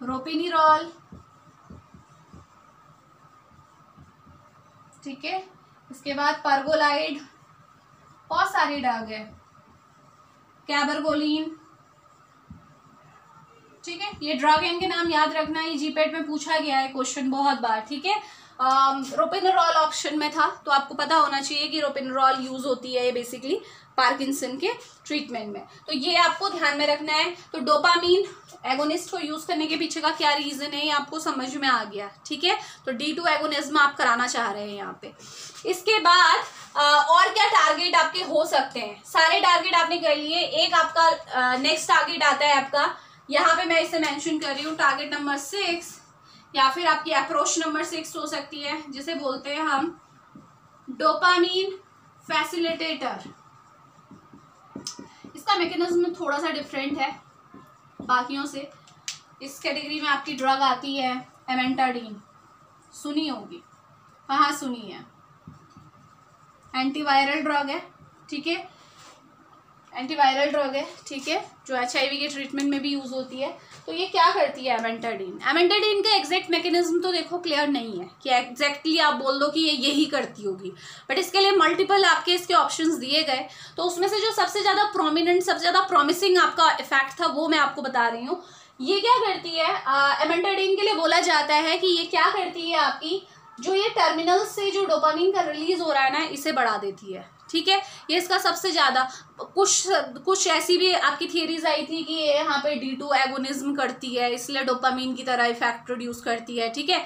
रोपिनिरॉल, ठीक है। इसके बाद परगोलाइड, बहुत सारी ड्रग है, कैबरगोलिन, ठीक है। ये ड्रग इनके नाम याद रखना, ये जीपेट में पूछा गया है क्वेश्चन बहुत बार, ठीक है। रोपिनरॉल ऑप्शन में था, तो आपको पता होना चाहिए कि रोपिनरॉल यूज होती है बेसिकली पार्किंसन के ट्रीटमेंट में, तो ये आपको ध्यान में रखना है। तो डोपामीन एगोनिस्ट को यूज करने के पीछे का क्या रीजन है, ये आपको समझ में आ गया, ठीक है। तो D2 एगोनिज्म आप कराना चाह रहे हैं यहाँ पे। इसके बाद और क्या टारगेट आपके हो सकते हैं, सारे टारगेट आपने कर लिए। एक आपका नेक्स्ट टारगेट आता है आपका, यहाँ पे मैं इसे मेंशन कर रही हूँ, टारगेट नंबर 6 या फिर आपकी अप्रोच नंबर 6 हो सकती है, जिसे बोलते हैं हम डोपामीन फैसिलिटेटर। इसका मैकेनिज्म थोड़ा सा डिफरेंट है बाकियों से। इस कैटेगरी में आपकी ड्रग आती है एमेंटाडीन, सुनी होगी, हाँ सुनी है, एंटीवायरल ड्रग है, ठीक है, एंटीवायरल ड्रग है, ठीक है, जो HIV के ट्रीटमेंट में भी यूज होती है। तो ये क्या करती है एमेंटाडीन, एमेंटाडीन का एग्जैक्ट मैकेनिज्म तो देखो क्लियर नहीं है कि एग्जैक्टली आप बोल दो कि ये यही करती होगी, बट इसके लिए मल्टीपल आपके इसके ऑप्शंस दिए गए। तो उसमें से जो सबसे ज़्यादा प्रोमिनेंट, सबसे ज़्यादा प्रॉमिसिंग आपका इफेक्ट था वो मैं आपको बता रही हूँ। ये क्या करती है, एमेंटाडीन के लिए बोला जाता है कि ये क्या करती है, आपकी जो ये टर्मिनल से जो डोपामीन का रिलीज हो रहा है ना, इसे बढ़ा देती है, ठीक है। ये इसका सबसे ज़्यादा, कुछ ऐसी भी आपकी थियरीज आई थी कि ये यहाँ पे D2 एगोनिज्म करती है, इसलिए डोपामीन की तरह इफेक्ट प्रोड्यूस करती है, ठीक है।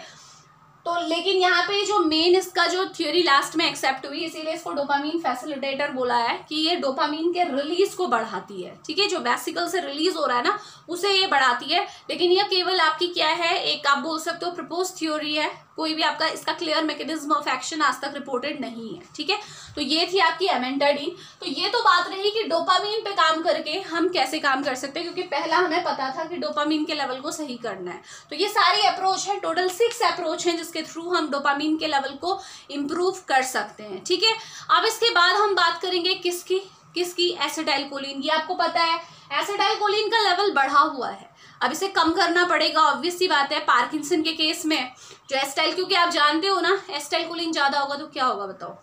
तो लेकिन यहाँ पे जो मेन इसका जो थ्योरी लास्ट में एक्सेप्ट हुई, इसीलिए इसको डोपामीन फैसिलिटेटर बोला है कि ये डोपामीन के रिलीज को बढ़ाती है, ठीक है। जो वेसिकल से रिलीज हो रहा है ना, उसे ये बढ़ाती है। लेकिन ये केवल आपकी क्या है, एक आप बोल सकते हो प्रपोज थ्योरी है, कोई भी आपका इसका क्लियर मैकेनिज्म ऑफ एक्शन आज तक रिपोर्टेड नहीं है, ठीक है। तो ये थी आपकी एमेंटाडीन। तो ये तो बात रही कि डोपामीन पे काम करके हम कैसे काम कर सकते हैं, क्योंकि पहला हमें पता था कि डोपामीन के लेवल को सही करना है। तो ये सारी अप्रोच है, टोटल 6 अप्रोच हैं जिसके थ्रू हम डोपामीन के लेवल को इम्प्रूव कर सकते हैं, ठीक है। अब इसके बाद हम बात करेंगे किसकी, एसिटाइलकोलिन। ये आपको पता है एसिटाइलकोलिन का लेवल बढ़ा हुआ है, अब इसे कम करना पड़ेगा, ऑब्वियस सी बात है। पार्किंसन के केस में जो एसिटाइल, क्योंकि आप जानते हो ना एसिटाइलकोलिन ज़्यादा होगा तो क्या होगा बताओ,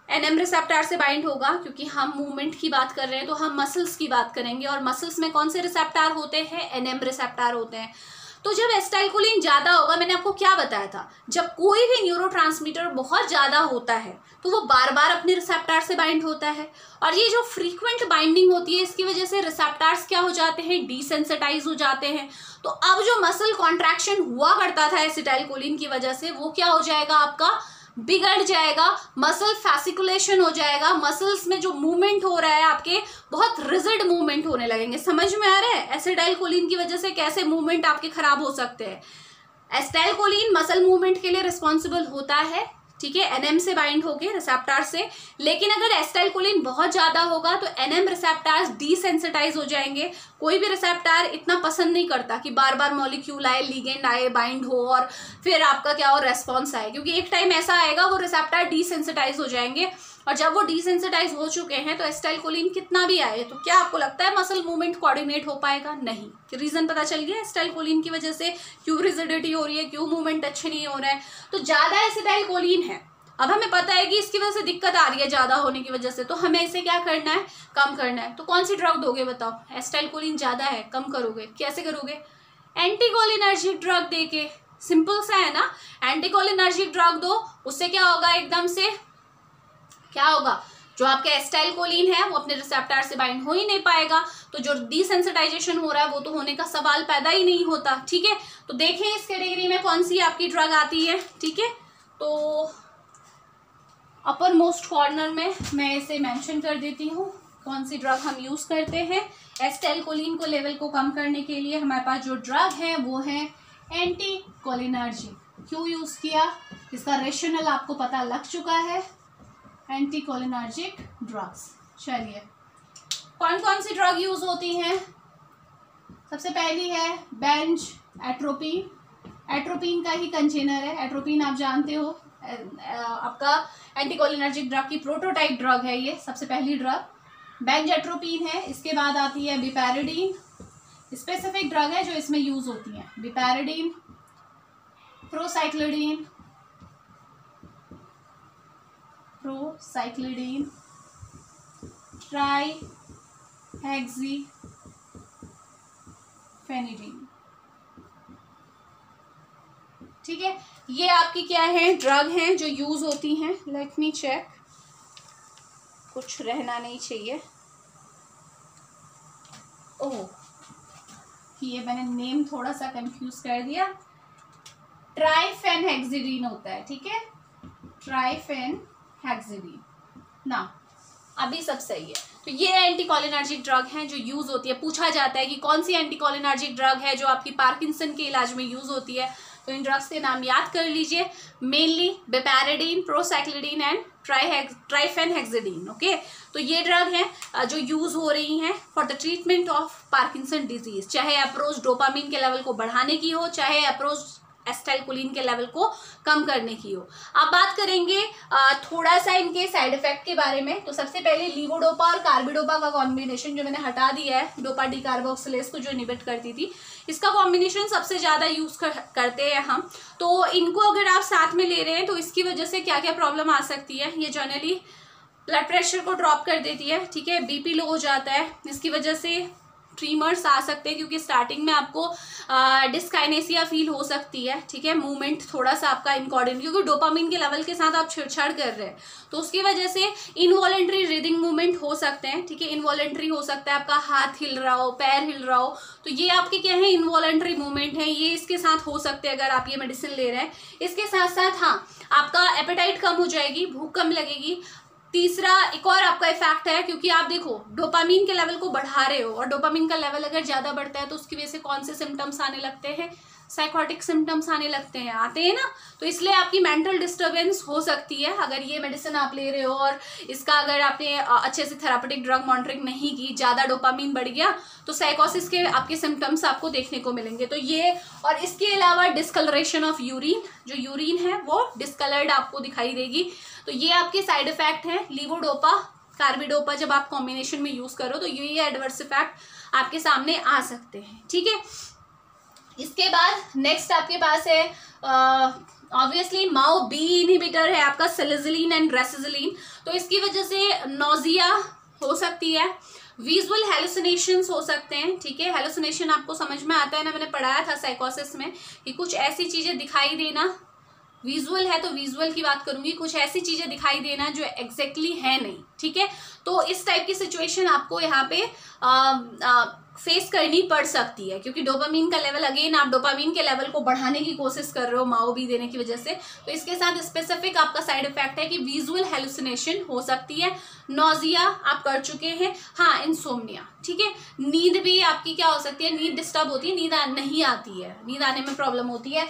NM रिसेप्टर से बाइंड होगा, क्योंकि हम मूवमेंट की बात कर रहे हैं तो हम मसल्स की बात करेंगे, और मसल्स में कौन से रिसेप्टर होते हैं, NM रिसेप्टर होते हैं। तो जब एसिटाइलकोलिन ज़्यादा होगा, मैंने आपको क्या बताया था, जब कोई भी न्यूरोट्रांसमीटर बहुत ज़्यादा होता है तो वो बार बार अपने रिसेप्टर से बाइंड होता है, और ये जो फ्रीक्वेंट बाइंडिंग होती है इसकी वजह से रिसेप्टर्स क्या हो जाते हैं, डिसेंसिटाइज हो जाते हैं। तो अब जो मसल कॉन्ट्रैक्शन हुआ करता था एसिटाइलकोलिन की वजह से, वो क्या हो जाएगा, आपका बिगड़ जाएगा, मसल फैसिकुलेशन हो जाएगा, मसल्स में जो मूवमेंट हो रहा है आपके बहुत रिजिड मूवमेंट होने लगेंगे। समझ में आ रहा है एसिटाइलकोलिन की वजह से कैसे मूवमेंट आपके खराब हो सकते हैं। एसिटाइलकोलिन मसल मूवमेंट के लिए रिस्पॉन्सिबल होता है, ठीक है, NM से बाइंड होके रिसेप्टर से। लेकिन अगर एसिटाइलकोलिन बहुत ज़्यादा होगा तो NM रिसेप्टर्स डिसेंसिटाइज हो जाएंगे। कोई भी रिसेप्टर इतना पसंद नहीं करता कि बार बार मॉलिक्यूल आए, लिगेंड आए, बाइंड हो और फिर आपका क्या हो, रेस्पॉन्स आए, क्योंकि एक टाइम ऐसा आएगा वो रिसेप्टर डिसेंसिटाइज हो जाएंगे, और जब वो डिसेंसिटाइज हो चुके हैं तो एसिटाइलकोलिन कितना भी आए तो क्या आपको लगता है मसल मूवमेंट कोऑर्डिनेट हो पाएगा, नहीं। रीजन पता चल गया एसिटाइलकोलिन की वजह से क्यों रिजिडिटी हो रही है, क्यों मूवमेंट अच्छे नहीं हो रहा है। तो ज़्यादा एसिटाइलकोलिन है, अब हमें पता है कि इसकी वजह से दिक्कत आ रही है ज़्यादा होने की वजह से, तो हमें इसे क्या करना है, कम करना है। तो कौन सी ड्रग दोगे बताओ, एसिटाइलकोलिन ज़्यादा है, कम करोगे, कैसे करोगे, एंटीकोलिनर्जिक ड्रग दे के, सिंपल सा है ना। एंटीकोलिनर्जिक ड्रग दो, उससे क्या होगा, एकदम से क्या होगा, जो आपका एसिटाइलकोलिन है वो अपने रिसेप्टर से बाइंड हो ही नहीं पाएगा, तो जो डिसेंसिटाइजेशन हो रहा है वो तो होने का सवाल पैदा ही नहीं होता, ठीक है। तो देखें इस कैटेगरी में कौन सी आपकी ड्रग आती है, ठीक है। तो अपर मोस्ट कॉर्नर में मैं इसे मेंशन कर देती हूँ कौन सी ड्रग हम यूज़ करते हैं एसिटाइलकोलिन को लेवल को कम करने के लिए। हमारे पास जो ड्रग है वो है एंटीकोलिनर्जिक, क्यों यूज़ किया, इसका रेशनल आपको पता लग चुका है। Anticholinergic drugs. चलिए कौन कौन सी ड्रग यूज़ होती हैं। सबसे पहली है बेंज एट्रोपिन। एट्रोपिन का ही कंटेनर है। एट्रोपिन आप जानते हो आपका एंटीकोलिनर्जिक ड्रग की प्रोटोटाइप ड्रग है ये, सबसे पहली ड्रग बेंज एट्रोपिन है। इसके बाद आती है बिपैराडीन, स्पेसिफिक ड्रग है जो इसमें यूज होती है। बिपैराडीन, प्रोसाइक्लिडीन, ट्राईहेक्सिफेनिडीन। ठीक है, ये आपकी क्या है, ड्रग हैं जो यूज होती हैं। लेट मी चेक, कुछ रहना नहीं चाहिए। ओह, ये मैंने नेम थोड़ा सा कंफ्यूज कर दिया। ट्राइफेनहेक्सिडीन होता है, ठीक है, ट्राइफेनहेक्सिडीन ना, अभी सब सही है। तो ये एंटीकोलिनर्जिक ड्रग हैं जो यूज होती है। पूछा जाता है कि कौन सी एंटीकोलिनर्जिक ड्रग है जो आपकी पार्किंसन के इलाज में यूज होती है, तो इन ड्रग्स के नाम याद कर लीजिए। मेनली बिपैराडीन, प्रोसाइक्लिडीन एंड ट्राइफेनहेक्सिडीन। ओके, तो ये ड्रग हैं जो यूज हो रही हैं for the treatment of Parkinson disease, चाहे अप्रोच डोपामिन के लेवल को बढ़ाने की हो, चाहे अप्रोच एसिटाइलकोलिन के लेवल को कम करने की हो। अब बात करेंगे थोड़ा सा इनके साइड इफेक्ट के बारे में। तो सबसे पहले लीवोडोपा और कार्बिडोपा का कॉम्बिनेशन जो मैंने हटा दिया है, डोपा डी कार्बोक्सिलेज को जो इनहिबिट करती थी, इसका कॉम्बिनेशन सबसे ज़्यादा यूज़ करते हैं हम। तो इनको अगर आप साथ में ले रहे हैं तो इसकी वजह से क्या क्या प्रॉब्लम आ सकती है। ये जनरली ब्लड प्रेशर को ड्रॉप कर देती है, ठीक है, बीपी लो हो जाता है, इसकी वजह से ट्रीमर्स आ सकते हैं क्योंकि स्टार्टिंग में आपको डिस्काइनेसिया फील हो सकती है, ठीक है, मूवमेंट थोड़ा सा आपका इनकोऑर्डिनेट, क्योंकि डोपामिन के लेवल के साथ आप छेड़छाड़ कर रहे हैं, तो उसकी वजह से इनवॉलेंट्री रीडिंग मूवमेंट हो सकते हैं, ठीक है, इनवॉलेंट्री हो सकता है, आपका हाथ हिल रहा हो, पैर हिल रहा हो, तो ये आपके क्या है, इनवॉलेंट्री मूवमेंट है, ये इसके साथ हो सकते हैं अगर आप ये मेडिसिन ले रहे हैं। इसके साथ साथ हाँ, आपका एपेटाइट कम हो जाएगी, भूख कम लगेगी। तीसरा एक और आपका इफेक्ट है, क्योंकि आप देखो डोपामिन के लेवल को बढ़ा रहे हो और डोपामिन का लेवल अगर ज़्यादा बढ़ता है तो उसकी वजह से कौन से सिम्टम्स आने लगते हैं, साइकोटिक सिम्टम्स आने लगते हैं, आते हैं ना। तो इसलिए आपकी मेंटल डिस्टर्बेंस हो सकती है अगर ये मेडिसिन आप ले रहे हो और इसका अगर आपने अच्छे से थेरापेटिक ड्रग मॉनिटरिंग नहीं की, ज़्यादा डोपामिन बढ़ गया तो साइकोसिस के आपके सिम्टम्स आपको देखने को मिलेंगे। तो ये, और इसके अलावा डिस्कलरेशन ऑफ यूरिन, जो यूरिन है वो डिस्कलर्ड आपको दिखाई देगी। तो ये आपके साइड इफेक्ट हैं लीवोडोपा कार्बिडोपा, जब आप कॉम्बिनेशन में यूज़ करो तो ये एडवर्स इफेक्ट आपके सामने आ सकते हैं, ठीक है। इसके बाद नेक्स्ट आपके पास है ऑब्वियसली माओ बी इनहिबिटर है आपका, सैलिसिलिन एंड रेसिसिलिन। तो इसकी वजह से नोजिया हो सकती है, विजुअल हेलुसिनेशंस हो सकते हैं, ठीक है। हेलुसिनेशन आपको समझ में आता है ना, मैंने पढ़ाया था साइकोसिस में कि कुछ ऐसी चीज़ें दिखाई देना, विजुअल है तो विजुअल की बात करूंगी, कुछ ऐसी चीज़ें दिखाई देना जो एग्जैक्टली है नहीं, ठीक है। तो इस टाइप की सिचुएशन आपको यहाँ पे फेस करनी पड़ सकती है, क्योंकि डोपामिन का लेवल, अगेन आप डोपामिन के लेवल को बढ़ाने की कोशिश कर रहे हो माओ बी देने की वजह से। तो इसके साथ स्पेसिफिक आपका साइड इफेक्ट है कि विजुअल हेलुसिनेशन हो सकती है, नोजिया आप कर चुके हैं, हाँ इंसोम्निया, ठीक है। नींद भी आपकी क्या हो सकती है, नींद डिस्टर्ब होती है, नींद नहीं आती है, नींद आने में प्रॉब्लम होती है।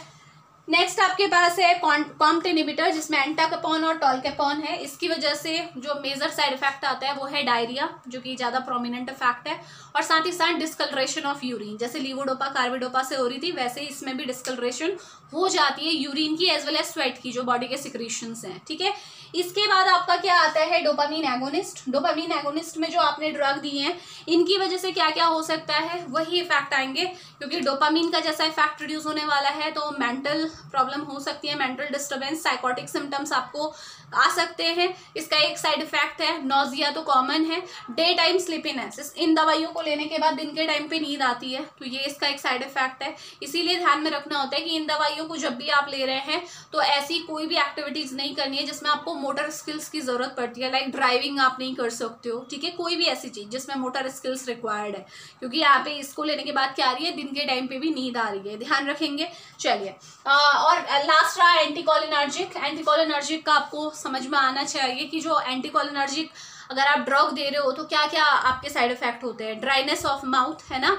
नेक्स्ट आपके पास है कॉम्ट इनहिबिटर, जिसमें एंटाकैपोन और टॉलकैपोन है। इसकी वजह से जो मेजर साइड इफेक्ट आता है वो है डायरिया, जो कि ज़्यादा प्रोमिनेंट इफेक्ट है, और साथ ही साथ डिस्कलरेशन ऑफ यूरिन, जैसे लीवोडोपा कार्बिडोपा से हो रही थी वैसे ही इसमें भी डिस्कलरेशन हो जाती है यूरिन की एज वेल एज स्वेट की, जो बॉडी के सिक्रीशंस हैं, ठीक है। इसके बाद आपका क्या आता है, डोपामिन एगोनिस्ट। डोपामिन एगोनिस्ट में जो आपने ड्रग दी हैं, इनकी वजह से क्या क्या हो सकता है, वही इफेक्ट आएंगे, क्योंकि डोपामिन का जैसा इफेक्ट रिड्यूस होने वाला है तो मेंटल प्रॉब्लम हो सकती है, मेंटल डिस्टर्बेंस, साइकोटिक सिम्टम्स आपको आ सकते हैं। इसका एक साइड इफेक्ट है नोजिया, तो कॉमन है। डे टाइम स्लीपीनेस, इन दवाइयों को लेने के बाद दिन के टाइम पे नींद आती है, तो ये इसका एक साइड इफेक्ट है। इसीलिए ध्यान में रखना होता है कि इन दवाइयों को जब भी आप ले रहे हैं तो ऐसी कोई भी एक्टिविटीज नहीं करनी है जिसमें आपको मोटर स्किल्स की जरूरत पड़ती है, लाइक ड्राइविंग आप नहीं कर सकते हो, ठीक है, कोई भी ऐसी चीज जिसमें मोटर स्किल्स रिक्वायर्ड है, क्योंकि यहाँ पे इसको लेने के बाद क्या आ रही है, दिन के टाइम पे भी नींद आ रही है, ध्यान रखेंगे। चलिए, और लास्ट रहा एंटीकोलिनर्जिक। एंटीकोलिनर्जिक का आपको समझ में आना चाहिए कि जो एंटीकोलिनर्जिक अगर आप ड्रग दे रहे हो तो क्या क्या आपके साइड इफेक्ट होते हैं। ड्राइनेस ऑफ माउथ है ना,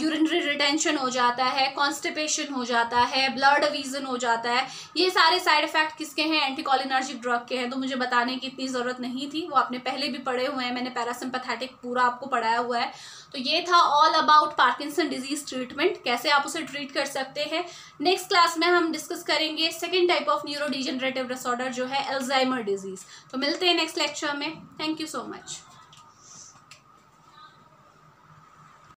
यूरिनरी रिटेंशन हो जाता है, कॉन्स्टिपेशन हो जाता है, ब्लड विजन हो जाता है। ये सारे साइड इफेक्ट किसके हैं, एंटीकोलिनर्जिक ड्रग के हैं। तो मुझे बताने की इतनी ज़रूरत नहीं थी, वो आपने पहले भी पढ़े हुए हैं, मैंने पैरासिम्पैथेटिक पूरा आपको पढ़ाया हुआ है। तो ये था all about Parkinson disease treatment, कैसे आप उसे ट्रीट कर सकते हैं। नेक्स्ट क्लास में हम डिस्कस करेंगे second type of neurodegenerative disorder जो है अल्जाइमर डिजीज। तो मिलते हैं नेक्स्ट लेक्चर में। Thank you so much.